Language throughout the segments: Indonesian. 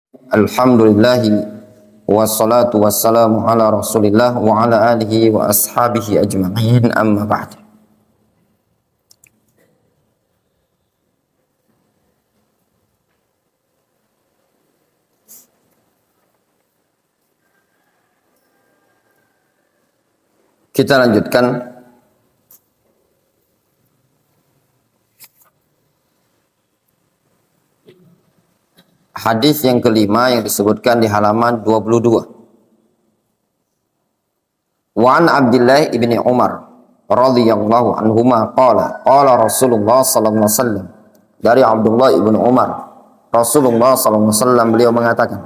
Alhamdulillahi wassalatu wassalamu ala rasulillah wa ala alihi wa ashabihi ajma'in amma ba'd. Kita lanjutkan hadis yang kelima yang disebutkan di halaman 22. Wa an Abdullah ibni Umar radhiyallahu anhuma qala Rasulullah sallallahu alaihi wasallam. Dari Abdullah ibni Umar, Rasulullah sallallahu alaihi wasallam beliau mengatakan,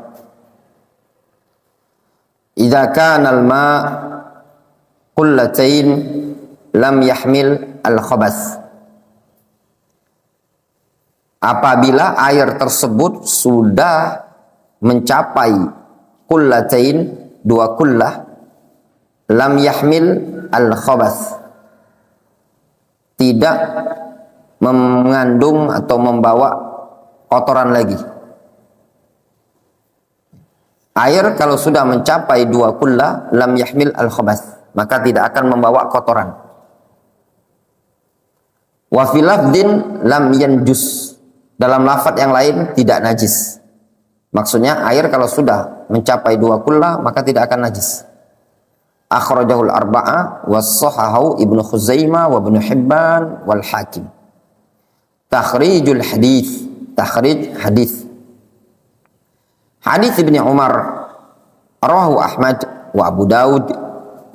"Idza kana al-ma' qullatain lam yahmil al-khabath." Apabila air tersebut sudah mencapai kullatain, dua kullah, lam yahmil al-khabath, tidak mengandung atau membawa kotoran lagi. Air kalau sudah mencapai dua kullah, lam yahmil al-khabath, maka tidak akan membawa kotoran. Wa fil lafdin lam yanjus, dalam lafaz yang lain tidak najis. Maksudnya air kalau sudah mencapai dua kullah maka tidak akan najis. Akhrajahul arba'ah was-sahahu Ibnu Khuzaimah wa Ibnu Hibban wal Hakim. Takhrijul hadis, takhrij hadis. Hadis Ibnu Umar rawahu Ahmad wa Abu Daud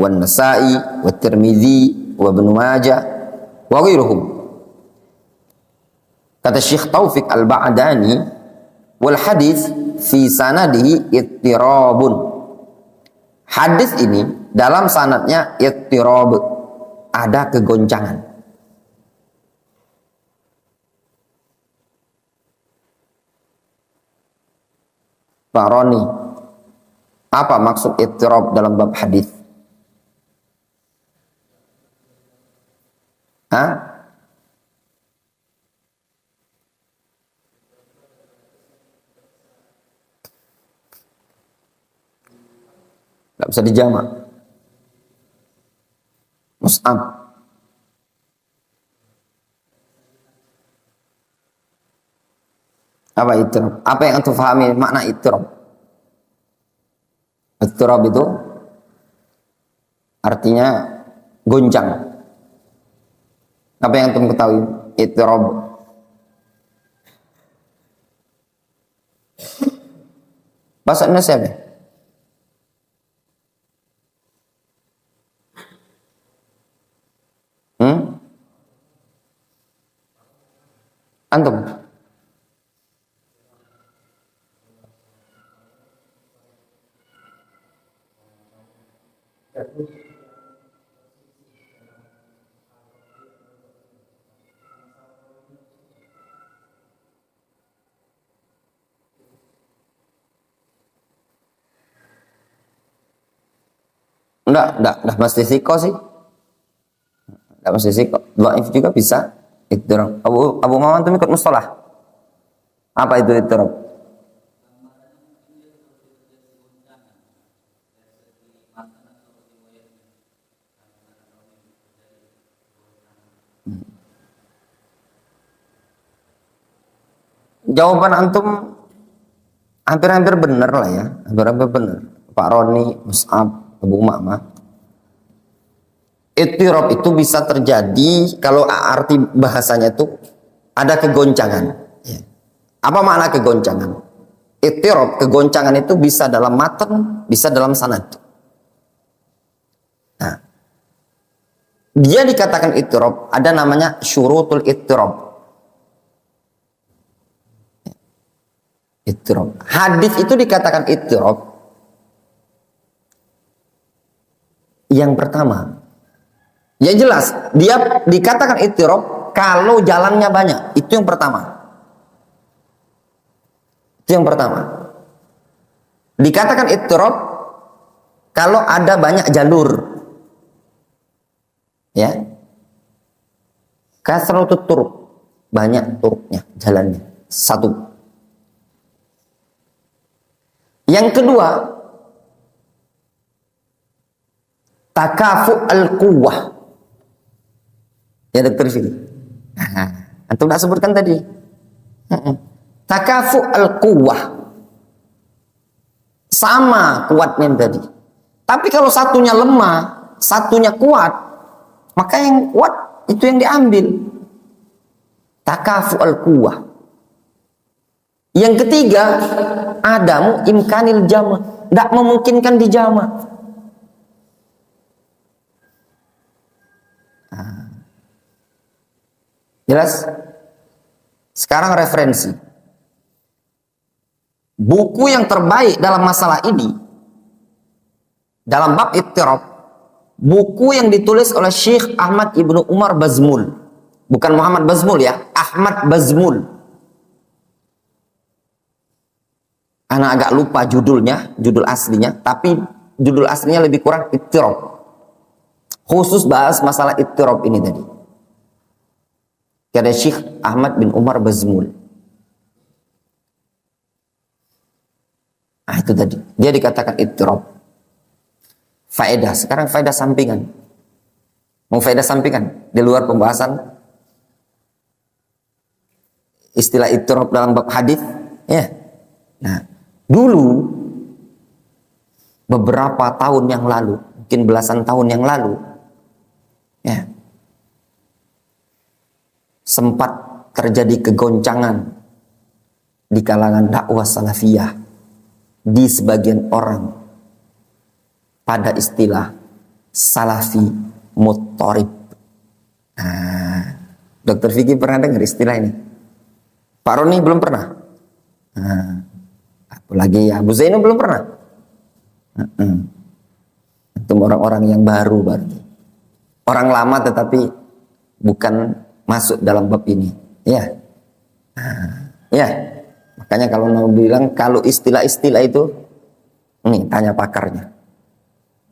wa Nasa'i wa Tirmidzi wa Ibnu Majah wa ghairuhum. Kata Syekh Taufik Al-Ba'dani, wal hadis fi sanadihi ittirabun. Hadis ini dalam sanadnya ittirab, ada kegoncangan. Pak Roni, apa maksud ittirab dalam bab hadis? Hah? Tidak bisa dijamak. Mus'ab. Apa ittirab? Apa yang antum fahami makna ittirab? Ittirab itu artinya goncang. Apa yang antum ketahui? Ittirab. Bahasa Indonesia apa? Antum? Enggak mesti siko sih. Enggak mesti siko. Dhaif juga bisa. Ittirab. Abu Mawan tuh ikut mustalah. Apa itu ittirab? Jawaban antum hampir-hampir benar lah ya. Hampir-hampir benar. Pak Roni, Mus'ab, Abu Ma'mah. Ittirab itu bisa terjadi kalau arti bahasanya itu ada kegoncangan. Ya. Apa makna kegoncangan? Ittirab, kegoncangan itu bisa dalam matan, bisa dalam sanad. Nah, dia dikatakan ittirab, ada namanya syurutul ittirab. Ittirab. Hadis itu dikatakan ittirab. Yang pertama, ya jelas, dia dikatakan ittirab kalau jalannya banyak. Itu yang pertama. Itu yang pertama. Dikatakan ittirab kalau ada banyak jalur. Ya. Kasratut turuq, banyak turuknya, jalannya. Satu. Yang kedua, takafu al-quwwah. Ya Dokter Fikri. Antum tak sebutkan tadi. Takafu al-quwwah. Sama kuatnya tadi. Tapi kalau satunya lemah, satunya kuat, maka yang kuat itu yang diambil. Takafu al-quwwah. Yang ketiga, adamu imkanil jama'. Tidak memungkinkan di jama'. Jelas? Sekarang referensi. Buku yang terbaik dalam masalah ini, dalam bab ittirab, buku yang ditulis oleh Syekh Ahmad Ibnu Umar Bazmul. Bukan Muhammad Bazmul ya, Ahmad Bazmul. Anak agak lupa judulnya, judul aslinya, tapi judul aslinya lebih kurang ittirab. Khusus bahas masalah ittirab ini tadi. Kata Syekh Ahmad bin Umar Bazmul. Nah itu tadi. Dia dikatakan ittirab. Faedah. Sekarang faedah sampingan. Mau faedah sampingan? Di luar pembahasan istilah ittirab dalam bab hadis. Ya. Nah, dulu beberapa tahun yang lalu, mungkin belasan tahun yang lalu, ya, sempat terjadi kegoncangan di kalangan dakwah salafiyah di sebagian orang pada istilah salafi muttarib. Nah, Dokter Vicky pernah dengar istilah ini? Pak Roni belum pernah? Nah, apalagi ya Abu Zainul belum pernah? Itu orang-orang yang baru berarti. Orang lama tetapi bukan masuk dalam bab ini. Ya. Ya. Makanya kalau mau bilang kalau istilah-istilah itu, nih tanya pakarnya.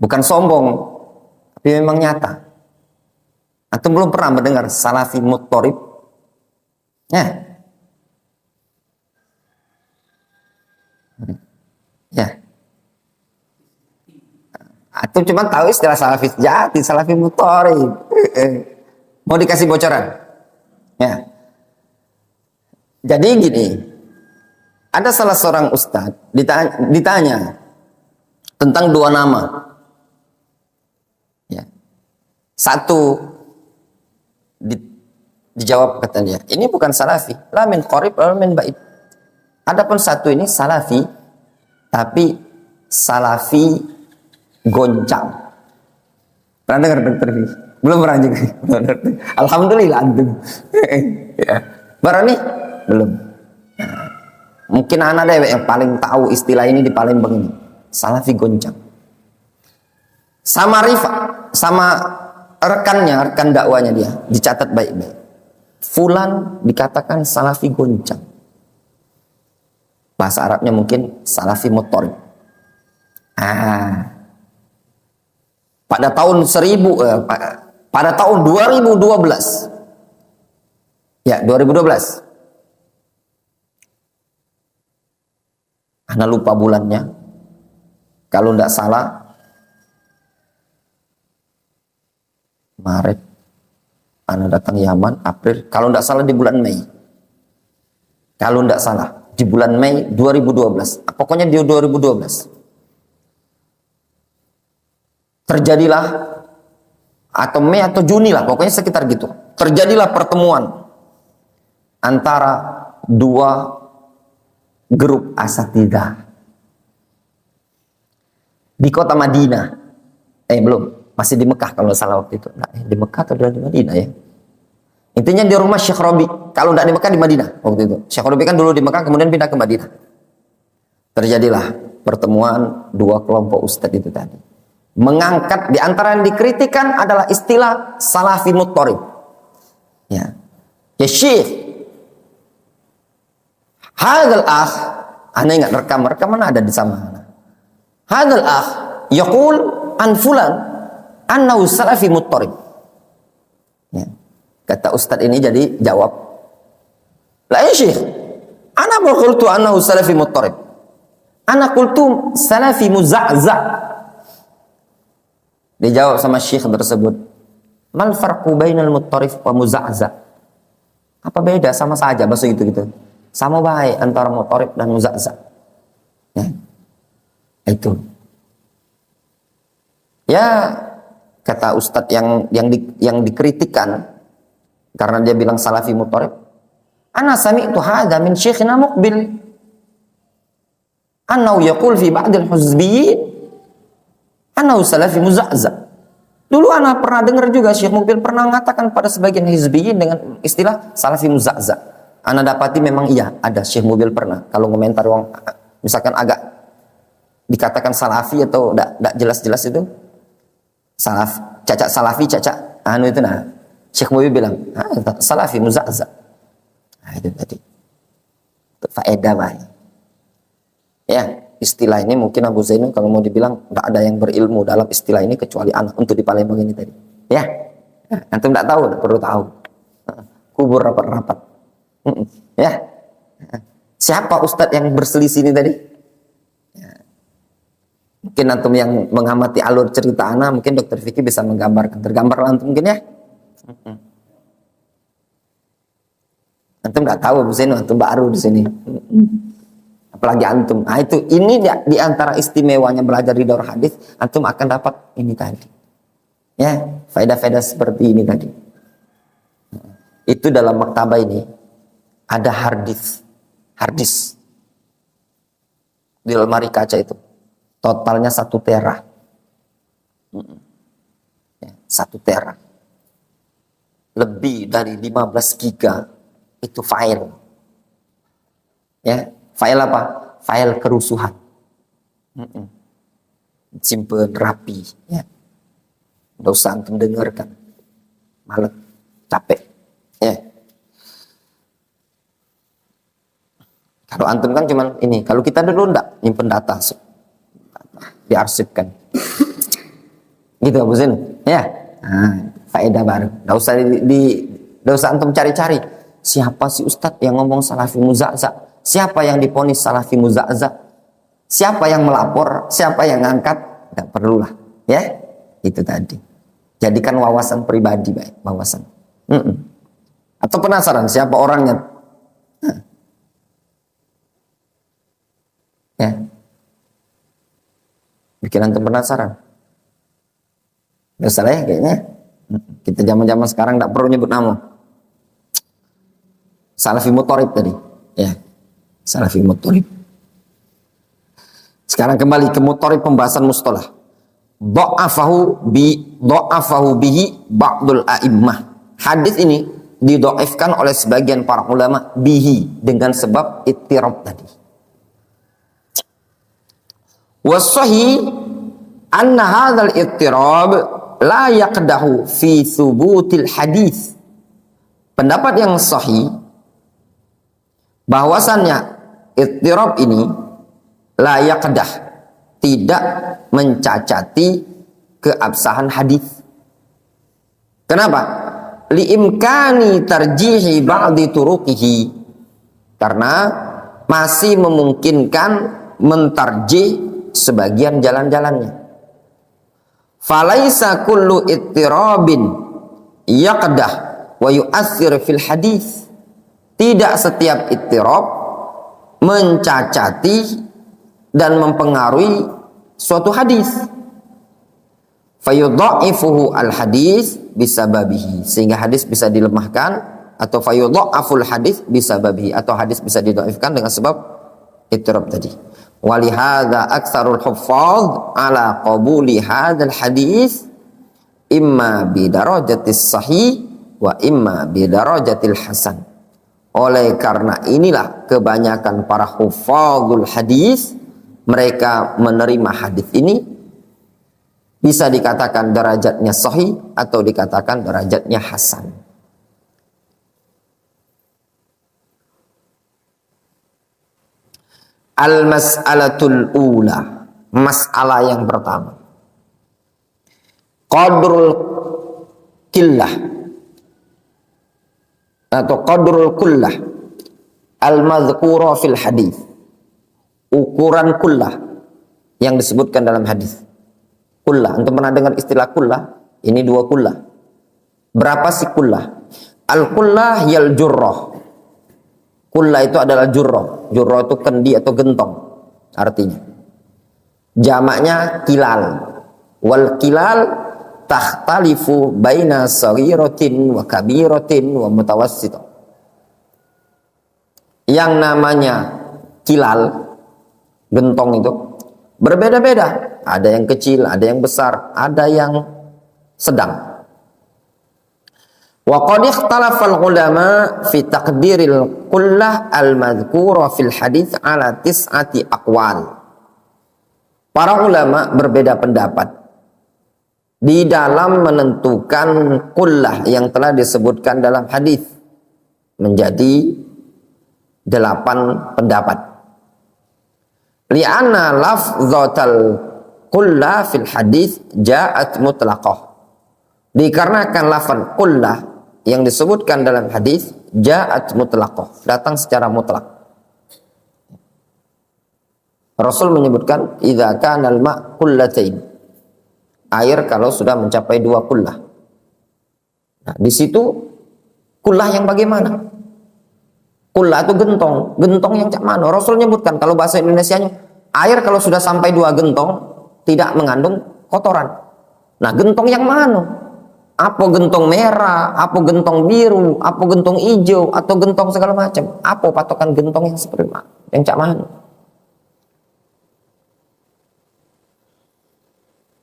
Bukan sombong, tapi memang nyata. Antum belum pernah mendengar salafi muttarib? Ya. Ya. Antum cuma tahu istilah salafi jati, salafi muttarib. Mau dikasih bocoran? Ya. Jadi gini. Ada salah seorang ustadz ditanya tentang dua nama. Ya. Satu dijawab katanya, ini bukan salafi, la min qarib la min ba'id. Adapun satu ini salafi, tapi salafi goncang. Pernah dengar Dokter Fi? Belum pernah juga. Alhamdulillah antum. Ya. Baru nih? Belum. Mungkin anak dewek yang paling tahu istilah ini di Palembang ini. Salafi goncang. Sama Rifa, sama rekannya, rekan dakwanya dia, dicatat baik-baik. Fulan dikatakan salafi goncang. Bahasa Arabnya mungkin salafi muttarib. Pada tahun 2012. Ya, 2012. Ana lupa bulannya. Kalau tidak salah Maret. Ana datang Yaman, April. Kalau tidak salah di bulan Mei. Kalau tidak salah di bulan Mei 2012. Pokoknya di 2012. Terjadilah atau Mei atau Juni lah, pokoknya sekitar gitu. Terjadilah pertemuan antara dua grup asatidzah di kota Madinah. Belum, masih di Mekah kalau salah waktu itu. Nah, di Mekah atau di Madinah ya? Intinya di rumah Syekh Robi. Kalau tidak di Mekah, di Madinah waktu itu. Syekh Robi kan dulu di Mekah, kemudian pindah ke Madinah. Terjadilah pertemuan dua kelompok ustadz itu tadi. Mengangkat, di antara yang dikritikan adalah istilah salafi muttarib. Ya Syekh, hadal akh, anda ingat rekaman ada di sana. Hadal akh yaqul an fulan annahu salafi muttarib. Ya. Kata ustaz ini jadi jawab, la ya Syekh, ana qultu annahu salafi muttarib. Ana qultu salafi muza'za'. Dijawab sama syekh tersebut, mal farqu bainal muttarif wa muza'za'? Apa beda? Sama saja bahasa gitu. Sama baik antara muttarif dan muza'za'. Ya. Itu. Ya, kata ustadz yang dikritikkan karena dia bilang salafi muttarif, ana sami'tu hadza min syekhina Muqbil annahu yaqul fi ba'dil huzbiyyin annahu salafi muza'za'. Dulu ana pernah dengar juga Syekh Muqbil pernah mengatakan pada sebagian hizbiyyin dengan istilah salafi muza'za'. Ana dapati memang iya, ada Syekh Muqbil pernah kalau komentar wong misalkan agak dikatakan salafi atau enggak jelas-jelas itu salaf, cacat salafi, cacat anu itu, nah Syekh Muqbil bilang salafi muza'za'. Nah itu tadi untuk faedah baik. Ya, istilah ini mungkin Abu Zainul kalau mau dibilang nggak ada yang berilmu dalam istilah ini kecuali anak untuk di Palembang ini tadi. Ya, antum nggak tahu, nggak perlu tahu. Kubur rapat-rapat. Ya, siapa ustadz yang berselisih ini tadi? Ya. Mungkin antum yang mengamati alur cerita anak, mungkin Dokter Vicky bisa menggambarkan. Tergambar antum mungkin ya? Antum nggak tahu Abu Zainul, antum baru di sini. Apalagi antum. Nah itu, ini di antara istimewanya belajar di daurah hadis, antum akan dapat ini tadi. Ya, faedah-faedah seperti ini tadi. Itu dalam maktabah ini ada harddisk. Di lemari kaca itu. Totalnya 1 tera. Ya, 1 tera. Lebih dari 15 giga itu file. Ya. File apa? File kerusuhan. Simpen rapi. Ya. Nggak usah antum dengarkan. Malah capek. Ya. Kalau antum kan cuman ini. Kalau kita dulu enggak nyimpen data. Diarsipkan. Gitu Abu Zain. Ya. Nah, faedah baru. Nggak usah antum cari-cari. Siapa sih Ustadz yang ngomong salafi muza'za'? Siapa yang diponis salafi muza'za'? Siapa yang melapor? Siapa yang ngangkat? Tidak perlulah, ya. Itu tadi. Jadikan wawasan pribadi, baik, wawasan. Atau penasaran siapa orangnya? Ya. Bikin antum penasaran. Gak salah ya kayaknya. Kita zaman-zaman sekarang tidak perlu nyebut nama. Salafi muttarif tadi, ya. Salafi muttarif. Sekarang kembali ke muttarif, pembahasan mustalah. Dha'afahu bihi ba'dul a'immah. Hadis ini didhaifkan oleh sebagian para ulama bihi dengan sebab ittirab tadi. Wasahih anna hadzal ittirab la yaqdahu fi thubutil hadis. Pendapat yang sahih bahwasannya ittirab ini la yaqdah, tidak mencacati keabsahan hadis. Kenapa? Liimkani tarjihi ba'di turuqihi, karena masih memungkinkan mentarjih sebagian jalan-jalannya. Falaisa kullu ittirabin yaqdah wa yu'athir fil hadis. Tidak setiap ittirab mencacati dan mempengaruhi suatu hadis. Fayudha'ifuhu al-hadis bisababihi, sehingga hadis bisa dilemahkan, atau fayudha'aful hadis bisababihi, atau hadis bisa didhaifkan dengan sebab ittirab tadi. Walihadza aktsarul huffaz ala qabuli hadzal hadis imma bi darajatis sahih wa imma bi darajatil hasan. Oleh karena inilah kebanyakan para hufadzul hadis, mereka menerima hadis ini bisa dikatakan derajatnya sahih atau dikatakan derajatnya hasan. Al-mas'alatul ula, masalah yang pertama. Qadrul killah atau qadrul kullah al-madhkura fil hadis. ukuran kullah yang disebutkan dalam hadis. Kullah, untuk pernah dengar istilah kullah? Ini 2 kullah. Berapa sih kullah? Al-kullah yal jurrah. Kullah itu adalah jurrah. Jurrah itu kendi atau gentong artinya. Jamaknya kilal. Wal kilal takhtalifu baina saghiratin wa kabiratin wa mutawassithah. Yang namanya kilal, gentong itu berbeda-beda. Ada yang kecil, ada yang besar, ada yang sedang. Wa qad ikhtalafa al-ulama fi taqdiril qullah al-madhkura fil hadits ala 9 aqwal. Para ulama berbeda pendapat di dalam menentukan qullah yang telah disebutkan dalam hadis menjadi 8 pendapat. Li'anna lafzatal qullah fil hadis ja'at mutlaqah. Dikarenakan lafaz qullah yang disebutkan dalam hadis ja'at mutlaqah, datang secara mutlak. Rasul menyebutkan idza kana al-ma' qullatain. Air kalau sudah mencapai 2 qullah. Nah, di situ qullah yang bagaimana? Qullah itu gentong, gentong yang cak mana? Rasul menyebutkan kalau bahasa Indonesianya air kalau sudah sampai 2 gentong tidak mengandung kotoran. Nah, gentong yang mana? Apa gentong merah, apa gentong biru, apa gentong hijau, atau gentong segala macam? Apa patokan gentong yang seperti mana? Yang cak mana?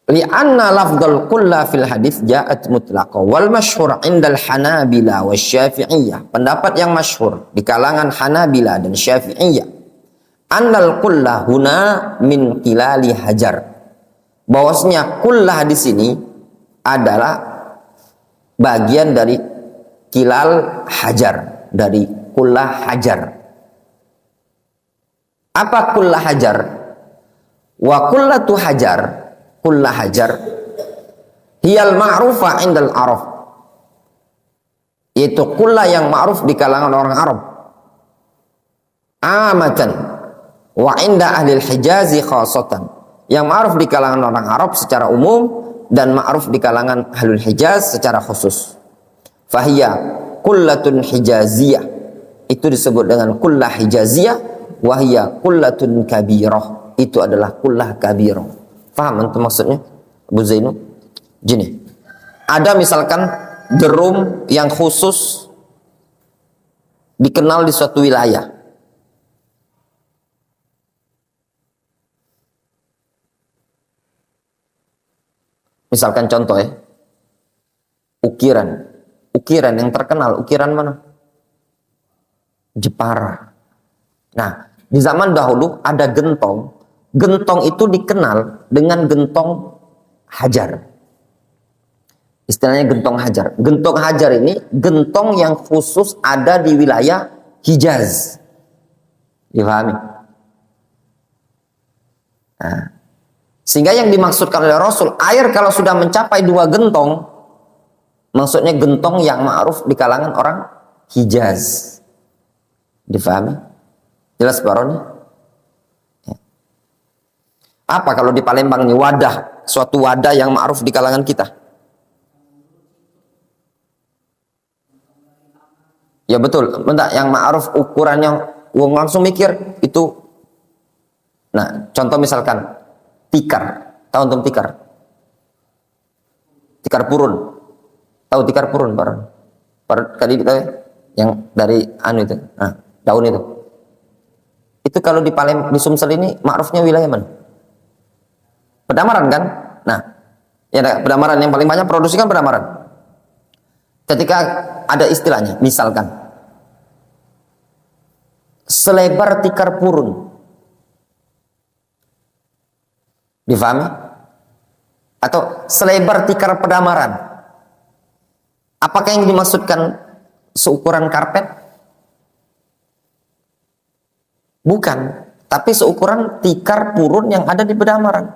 Li'anna lafdhal qulla fil hadis ja'at mutlaqa wal masyhur 'indal Hanabila wasy-Syafi'iyah. Pendapat yang masyhur di kalangan Hanabila dan Syafi'iyah, annal qulla huna min qilali hajar. Bahwasanya qullah di sini adalah bagian dari kilal hajar, dari qullah hajar. Apa qullah hajar? Wa qullatu hajar, qullah hajar hiyal ma'rufa indal Arab, yaitu qullah yang ma'ruf di kalangan orang Arab amatan wa inda ahli al-Hijazi khasatan, yang ma'ruf di kalangan orang Arab secara umum dan ma'ruf di kalangan ahlul Hijaz secara khusus. Fahiyya qullatun hijaziyah, itu disebut dengan qullah hijaziyah. Wahiyya qullatun kabirah, itu adalah qullah kabirah. Faham antum maksudnya Abu Zainu? Gini, ada misalkan derum yang khusus dikenal di suatu wilayah. Misalkan contoh ya, ukiran yang terkenal, ukiran mana? Jepara. Nah, di zaman dahulu ada gentong. Gentong itu dikenal dengan gentong hajar. Istilahnya gentong hajar. Gentong hajar ini gentong yang khusus ada di wilayah Hijaz. Dipahami? Nah, sehingga yang dimaksudkan oleh Rasul, air kalau sudah mencapai 2 gentong, maksudnya gentong yang ma'ruf di kalangan orang Hijaz. Difahami? Jelas Baroni? Ya. Apa kalau di Palembang ini wadah, suatu wadah yang ma'ruf di kalangan kita? Ya betul, bentar, yang ma'ruf ukurannya langsung mikir itu. Nah, contoh misalkan tikar, tahu untuk tikar? Tikar purun, tahu tikar purun barang? Tadi kita yang dari anu itu, nah, daun itu. Itu kalau di Palembang, di Sumsel ini ma'rufnya wilayah mana? Pedamaran kan? Nah, ya Pedamaran yang paling banyak produksi kan Pedamaran. Ketika ada istilahnya, misalkan selebar tikar purun. Difahami? Atau selebar tikar Pedamaran. Apakah yang dimaksudkan seukuran karpet? Bukan, tapi seukuran tikar purun yang ada di Pedamaran.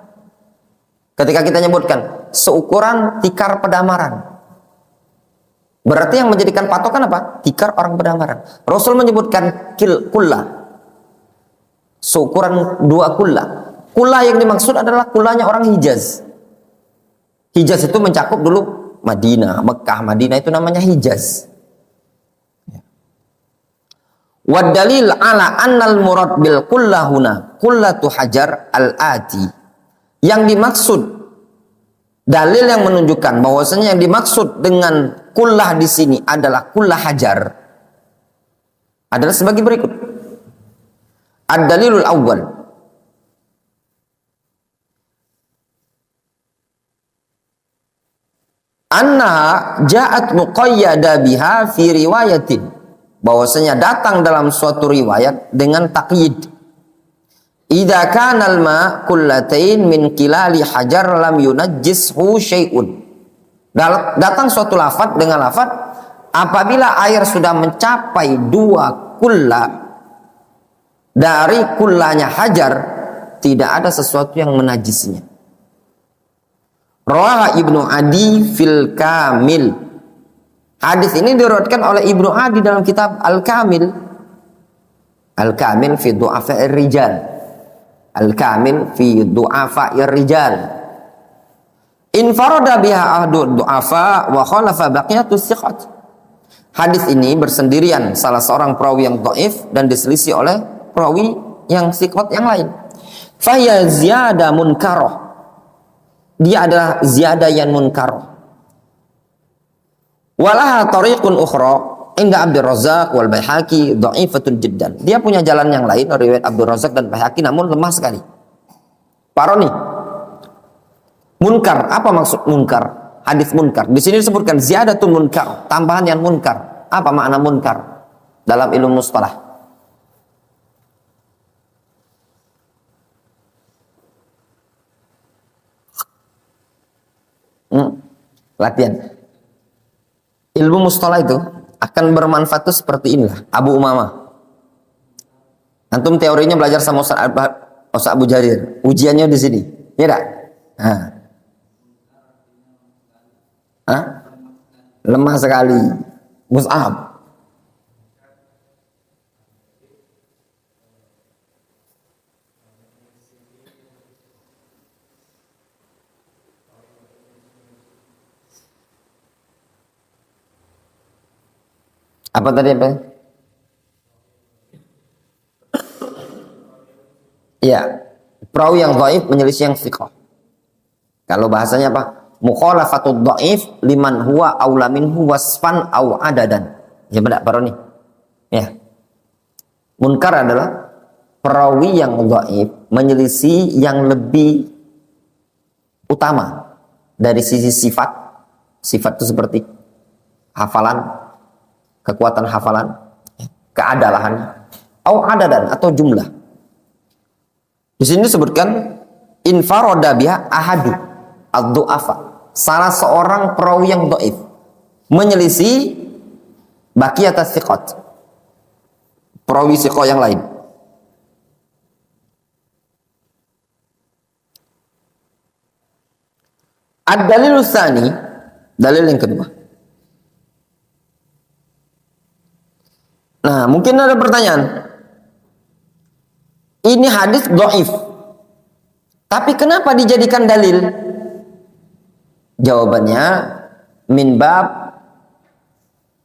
Ketika kita nyebutkan seukuran tikar Pedamaran, berarti yang menjadikan patokan apa? Tikar orang Pedamaran. Rasul menyebutkan qullah. seukuran 2 kullah. Kullah yang dimaksud adalah kullahnya orang Hijaz. Hijaz itu mencakup dulu Madinah, Mekah, Madinah itu namanya Hijaz. Wa dalil ala annal murad bil kullahuna kullatu hajar al-ati. Yang dimaksud, dalil yang menunjukkan bahwasanya yang dimaksud dengan kullah di sini adalah kullah hajar adalah sebagai berikut. Ad-dalilul awwal, annaha ja'at muqayyada biha fi riwayatin, bahwasanya datang dalam suatu riwayat dengan taqyid. Idza kana al-ma kullatain min qilali hajar lam yunajjishu syai'un. Datang suatu lafaz dengan lafaz apabila air sudah mencapai 2 kullah dari kullanya hajar, tidak ada sesuatu yang menajisnya. Rawaha Ibnu Adi fil Kamil. Hadis ini diriwayatkan oleh Ibnu Adi dalam kitab Al-Kamil. Al-Kamil fi du'afa'ir rijal. Al-Kamil fi du'afa'ir rijal. Infarada biha ahdu du'afa wa khalafa baqiyatus thiqat. Hadis ini bersendirian salah seorang perawi yang dhaif dan diselisih oleh perawi yang thiqat yang lain. Faya ziyada munkarah. Dia adalah ziyadah yang munkarah. Walaha tariqun ukhra inda Abdul Razzaq wal Baihaqi dha'ifatun jiddan. Dia punya jalan yang lain riwayat Abdul Razzaq dan Baihaqi namun lemah sekali. Paroni. Munkar, apa maksud munkar? Hadis munkar. Di sini disebutkan ziyadatun munkar, tambahan yang munkar. Apa makna munkar dalam ilmu mustalah? Latihan. Ilmu mustalah itu akan bermanfaat itu seperti inilah. Abu Umamah. Antum teorinya belajar sama Ustaz Abu Jarir. Ujiannya di sini. Ya enggak? Lemah sekali. Mus'ab. Apa tadi apa? Ya, perawi yang dhaif menyelisih yang thiqah. Kalau bahasanya apa? Mukhalafatud dhaif liman huwa aula minhu wasfan au adadan. Ya benar paroni. Ya. Munkar adalah perawi yang dhaif menyelisih yang lebih utama dari sisi sifat. Sifat itu seperti hafalan, kekuatan hafalan, keadalan, au adadan atau jumlah. Di sini disebutkan infarada biha ahadu ad-du'afa, salah seorang perawi yang dhaif menyelisih baqiyat as-siqat, perawi siqah yang lain. Ad-dalil tsani, dalil yang kedua. Nah, mungkin ada pertanyaan. Ini hadis dhaif. Tapi kenapa dijadikan dalil? Jawabannya min bab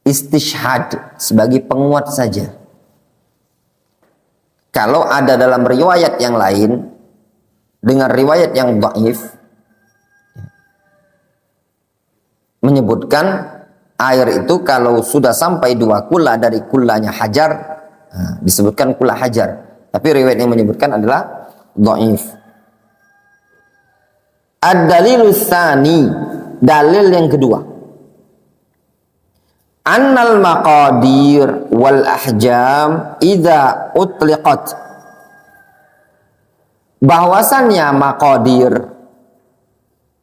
istishhad, sebagai penguat saja. Kalau ada dalam riwayat yang lain dengan riwayat yang dhaif menyebutkan air itu kalau sudah sampai 2 kullah dari kullahnya hajar, disebutkan kullah hajar. Tapi riwayat yang menyebutkan adalah dhaif. Ad-dalilus tsani, dalil yang kedua. Annal maqadir wal ahjam idza utliqat. Bahwasannya maqadir,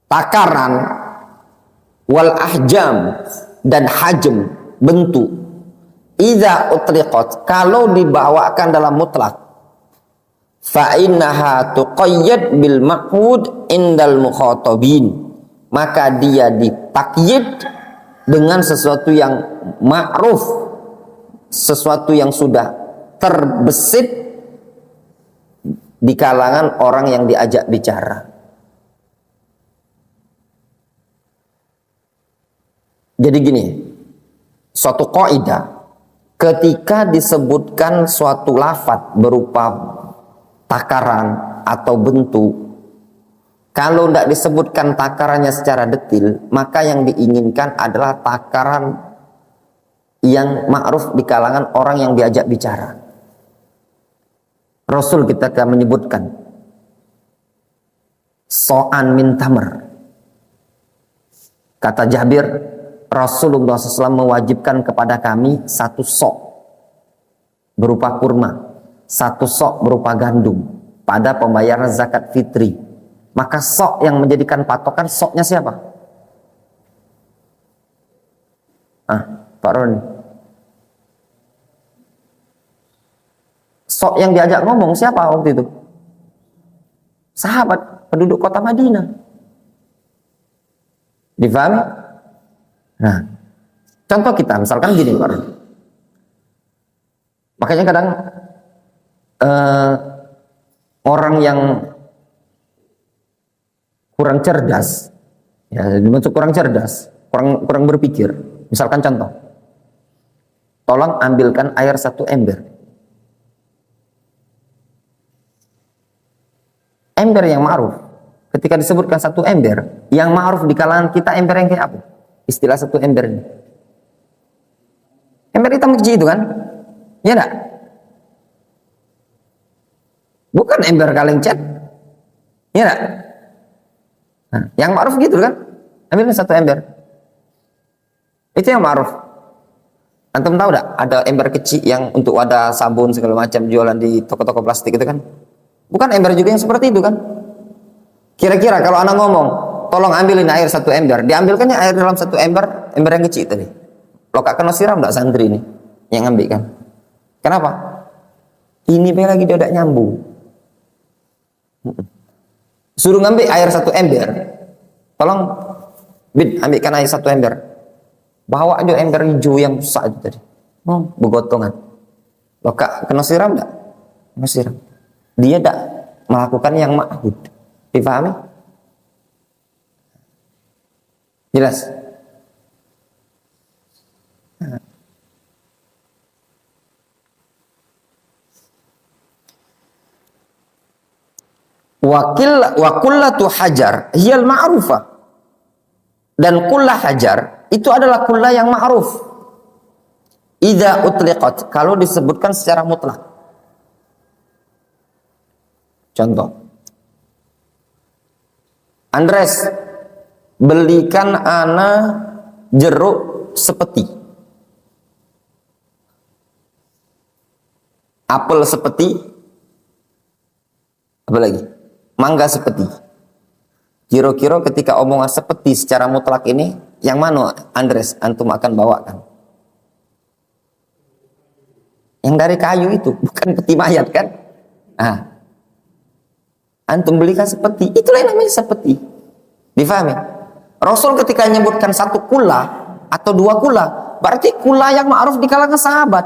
takaran, wal ahjam dan hajm, bentuk, idza utliqat, kalau dibawakan dalam mutlak, fa innaha tuqayyad bil maq'ud indal mukhatabin, maka dia ditakyid dengan sesuatu yang ma'ruf, sesuatu yang sudah terbesit di kalangan orang yang diajak bicara. Jadi gini, suatu kaidah, ketika disebutkan suatu lafadz berupa takaran atau bentuk, kalau tidak disebutkan takarannya secara detil, maka yang diinginkan adalah takaran yang ma'ruf di kalangan orang yang diajak bicara. Rasul kita akan menyebutkan so'an min tamr. Kata Jabir, Rasulullah SAW mewajibkan kepada kami satu sok berupa kurma, satu sok berupa gandum pada pembayaran zakat fitri. Maka sok yang menjadikan patokan, soknya siapa? Pak Roni. Sok yang diajak ngomong siapa waktu itu? Sahabat penduduk kota Madinah. Difahami? Nah, contoh kita misalkan gini Pak Roni. Makanya kadang orang yang kurang cerdas, ya dimaksud kurang cerdas, kurang berpikir. Misalkan contoh, tolong ambilkan air 1 ember. Ember yang ma'ruf, ketika disebutkan 1 ember, yang ma'ruf di kalangan kita ember yang kayak apa? Istilah 1 ember ini. Ember hitam kecil itu kan? Ya enggak? Bukan ember kaleng cat. Ya enggak? Nah, yang ma'ruf gitu kan? Ambilnya 1 ember. Itu yang ma'ruf. Antum tahu enggak? Ada ember kecil yang untuk wadah sabun segala macam jualan di toko-toko plastik itu kan? Bukan ember juga yang seperti itu kan? Kira-kira kalau anak ngomong, tolong ambilin air 1 ember, diambilkannya air dalam 1 ember, ember yang kecil tadi. Lo kak kena siram enggak santri ini yang ambil kan? Kenapa? Ini lagi dia udah nyambung. Suruh ngambil air 1 ember, tolong Bid ambilkan air 1 ember, bawa aja ember hijau yang besar itu tadi, begotongan. Lo kak kena siram enggak? Kena siram. Dia tidak melakukan yang ma'hud. Difahami? Jelas? Wa kullatu hajar hiyal ma'rufah. Dan kullah hajar itu adalah kullah yang ma'ruf. Idza utliqat, kalau disebutkan secara mutlak. Contoh, Andres, belikan ana jeruk sepeti, apel sepeti, apa lagi? Mangga sepeti. Kira-kira ketika omongan sepeti secara mutlak ini, yang mana Andres antum akan bawakan? Yang dari kayu itu, bukan peti mayat kan? Antum belikan sepeti, itulah yang namanya sepeti. Difahami? Rasul ketika menyebutkan 1 kula atau 2 kula, berarti kula yang ma'ruf di kalangan sahabat.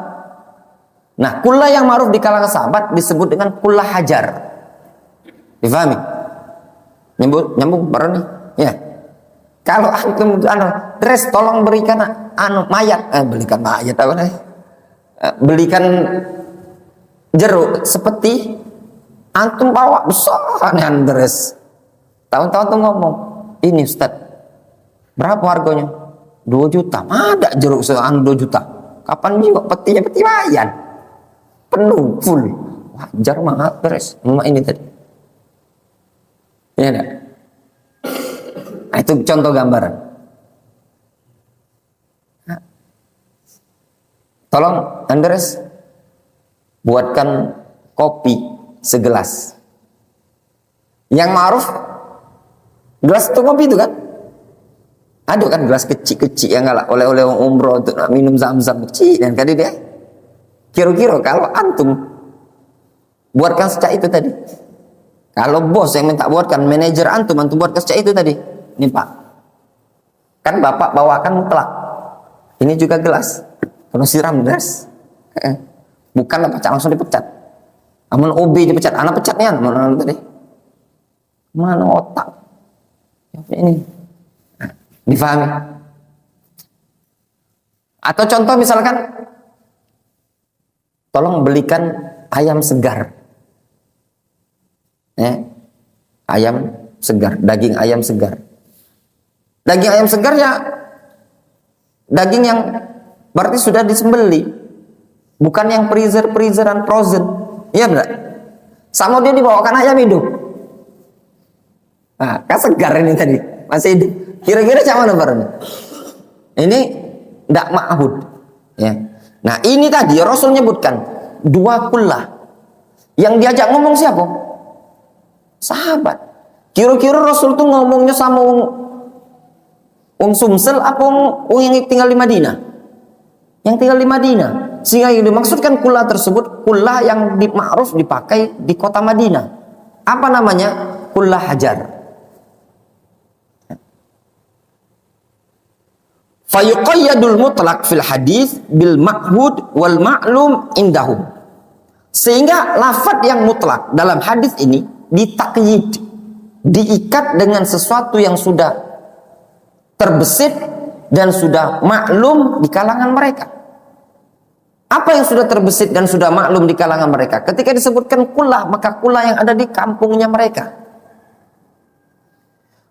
Nah, kula yang ma'ruf di kalangan sahabat disebut dengan kula hajar. Difahami? Nyambung baru nih. Ya. Kalau antum Dres tolong berikan mayat, belikan mayat apa nih? Belikan jeruk sepeti. Antum bawa besar nih Andres. Tahun-tahun tuh ngomong, ini Ustaz, berapa harganya? 2 juta. Ada jeruk sean 2 juta. Kapan juga petinya peti mayan? Penuh, full. Wajar mahal Andres. Ini tadi. Ya enggak? Nah, itu contoh gambaran. Tolong Andres buatkan kopi segelas. Yang ma'ruf gelas itu kopi itu kan? Ada kan gelas kecil-kecil yang galak oleh-oleh umroh untuk minum zam-zam kecil dan tadi dia. Kira-kira kalau antum buatkan secak itu tadi. Kalau bos yang minta buatkan, manajer antum buatkan secak itu tadi. Ini Pak. Kan Bapak bawakan mutlak. Ini juga gelas. Kalau siram gelas. Bukan apa langsung dipecat. Amun OB dipecat, anak pecatnya mana tadi? Mana otak? Ini difahami? Atau contoh misalkan, tolong belikan ayam segar, ayam segar, daging ayam segar. Daging ayam segar ya daging yang berarti sudah disembeli, bukan yang freezeran frozen. Iya benar? Sama dia dibawakan ayam hidup. Nah, kan segar ini tadi, masih hidup. Kira-kira macam mana barangnya? Ini tidak ma'hud. Ya. Nah ini tadi Rasul menyebutkan dua kullah. Yang diajak ngomong siapa? Sahabat. Kira-kira Rasul tuh ngomongnya sama Sumsel apa yang tinggal di Madinah? Yang tinggal di Madinah. Sehingga yang dimaksudkan kullah tersebut kullah yang ma'ruf dipakai di kota Madinah. Apa namanya? Kullah hajar. Fayuqayyadul mutlaq fil hadis bil ma'hud wal ma'lum indahum. Sehingga lafaz yang mutlak dalam hadis ini ditakyid, diikat dengan sesuatu yang sudah terbesit dan sudah maklum di kalangan mereka. Apa yang sudah terbesit dan sudah maklum di kalangan mereka? Ketika disebutkan kullah, maka kullah yang ada di kampungnya mereka.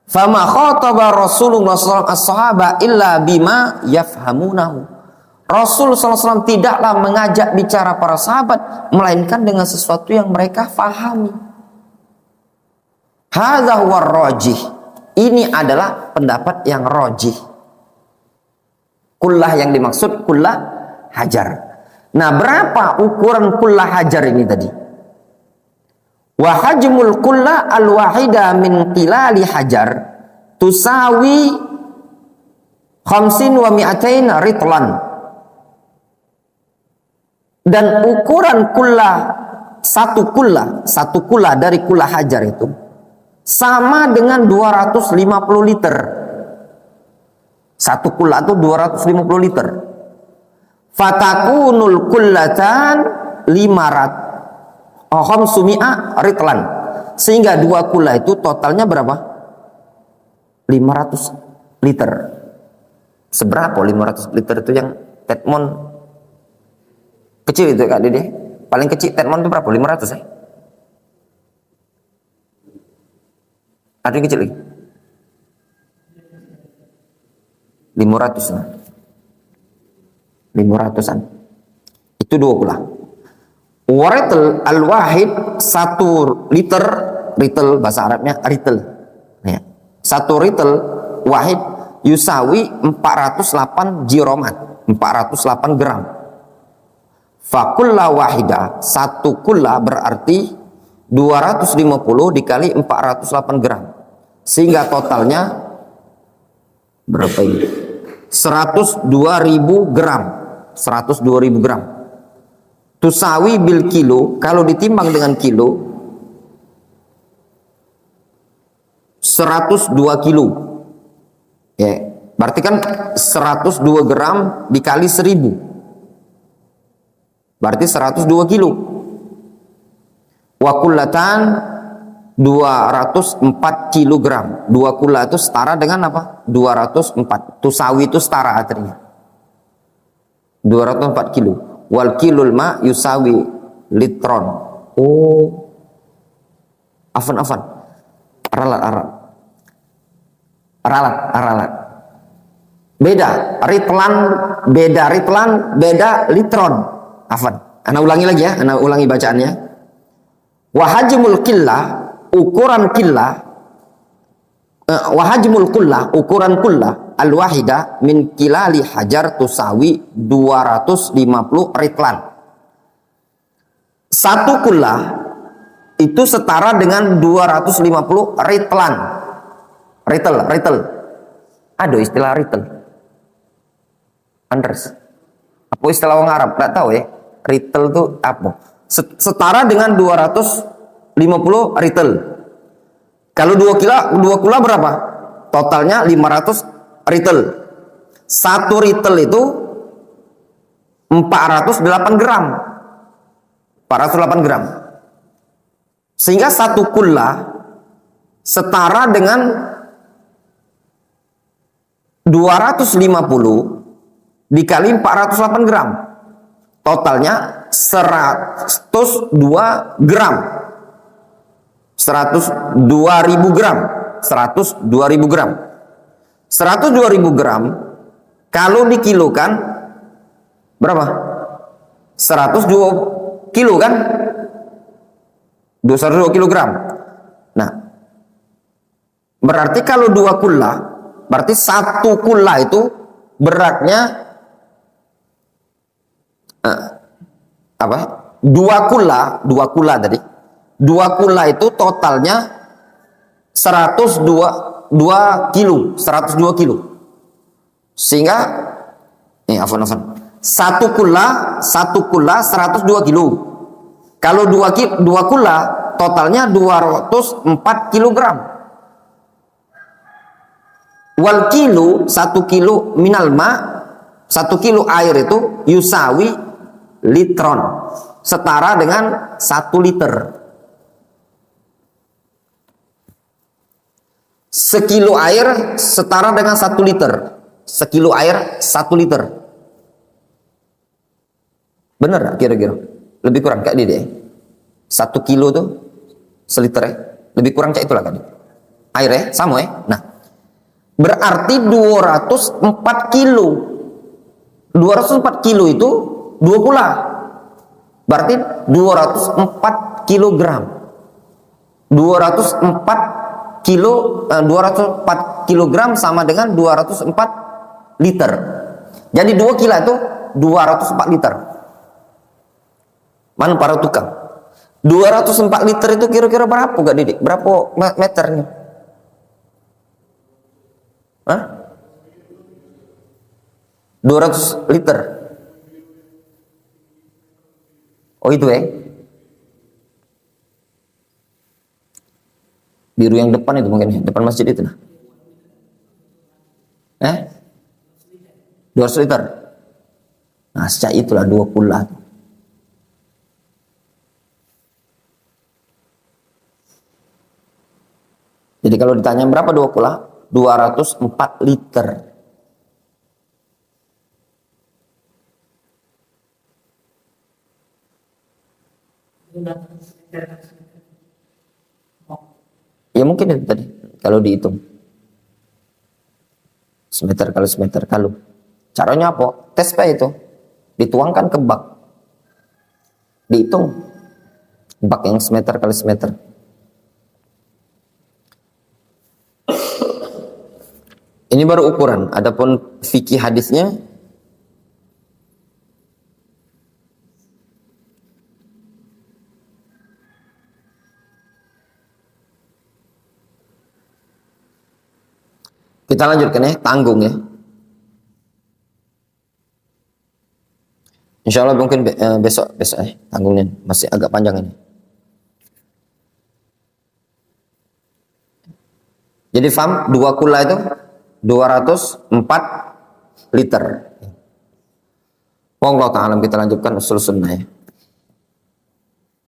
Fama khataba Rasulullah SAW as-sahaba illa bima yafhamunahu. Rasul SAW tidaklah mengajak bicara para sahabat melainkan dengan sesuatu yang mereka fahami. Hadza huwa rajih. Ini adalah pendapat yang rajih. Kullah yang dimaksud kullah hajar. Nah, berapa ukuran kullah hajar ini tadi? Wa hajmul kullah al-wahida min qilali hajar tusawi 50 wa 200 ritlan. Dan ukuran kullah satu kullah dari kullah hajar itu sama dengan 250 liter. Satu kullah itu 250 liter. Fatakunul kullatan 500 ritlan. Sehingga dua kullah itu totalnya berapa? 500 liter. Seberapa 500 liter itu yang tetmon kecil itu Kak Dede? Paling kecil tetmon itu berapa? 500 ya? Ada yang kecil lagi? 500 nah. 500-an. Itu dua kullah. Waritel al-wahid 1 liter, ritel bahasa Arabnya ritel. Ya. 1 ritel wahid yusawi 408 jiromat, 408 gram. Fakullah wahida, 1 kullah berarti 250 dikali 408 gram. Sehingga totalnya berapa ini? 102.000 gram. 102.000 gram. Tusawi bil kilo, kalau ditimbang dengan kilo 102 kilo. Ya, berarti kan 102 gram dikali 1000. Berarti 102 kilo. Wa kullatan 204 kilogram. 2 kullah itu setara dengan apa? 204. Tusawi itu setara artinya. 204 kilo. Wal kilul ma yusawi litron. Oh. Afan. Aralat. Beda ritlan, beda litron. Afan. Ana ulangi lagi ya, ana ulangi bacaannya. Wa hajmul qillah, ukuran qillah. Wa hajmul qillah, ukuran qillah al-wahida min kilali hajar tusawi 250 ritlan. 1 kullah itu setara dengan 250 ritlan. Ritel. Ada istilah ritel. Andres. Apa istilah orang Arab? Enggak tahu ya. Ritel itu apa? Setara dengan 250 ritel. Kalau 2 kullah berapa? Totalnya 500 ritel. 1 ritel itu 408 gram. 408 gram. Sehingga satu kulla setara dengan 250 dikali 408 gram. Totalnya 102 gram. 102.000 gram. 102.000 gram. 102.000 gram kalau dikilokan berapa? 102 kilo kan? 102 kilogram. Nah, berarti kalau 2 kulla, berarti 1 kulla itu beratnya apa? 2 kulla tadi. 2 kulla itu totalnya 102 kilo, 102 kilo. Sehingga afwan. 1 kulla 102 kilo. Kalau 2 kulla totalnya 204 kilogram. Wal kilo 1 kilo minal ma, 1 kilo air itu yusawi litron, setara dengan 1 liter. Sekilo air setara dengan 1 liter. Sekilo air 1 liter. Bener kira-kira? Lebih kurang kayak dia. 1 kilo tuh seliter ya. Lebih kurang kayak itulah kan. Airnya sama ya. Nah, berarti 204 kilo. 204 kilo itu 2 kulla. Berarti 204 kilogram. 204 kilogram sama dengan 204 liter. Jadi 2 kilo itu 204 liter. Mana para tukang? 204 liter itu kira-kira berapa gak Didik? Berapa meternya? Hah? 200 liter. Oh itu ya? Biru yang depan itu mungkin ya, depan masjid itu nah. 200 liter. Nah, sejak itulah 2 kulla. Jadi kalau ditanya berapa 2 kulla? 204 liter. Ya mungkin itu tadi kalau dihitung semeter kali semeter kalau caranya apa? Tes Pak itu dituangkan ke bak, dihitung bak yang semeter kali semeter. Ini baru ukuran. Adapun fikih hadisnya kita lanjutkan ya, tanggung ya. Insya Allah mungkin besok ya, tanggungnya masih agak panjang ini. Jadi faham 2 kulla itu 204 liter. Wallahu ta'ala, kita lanjutkan usul sunnah ya.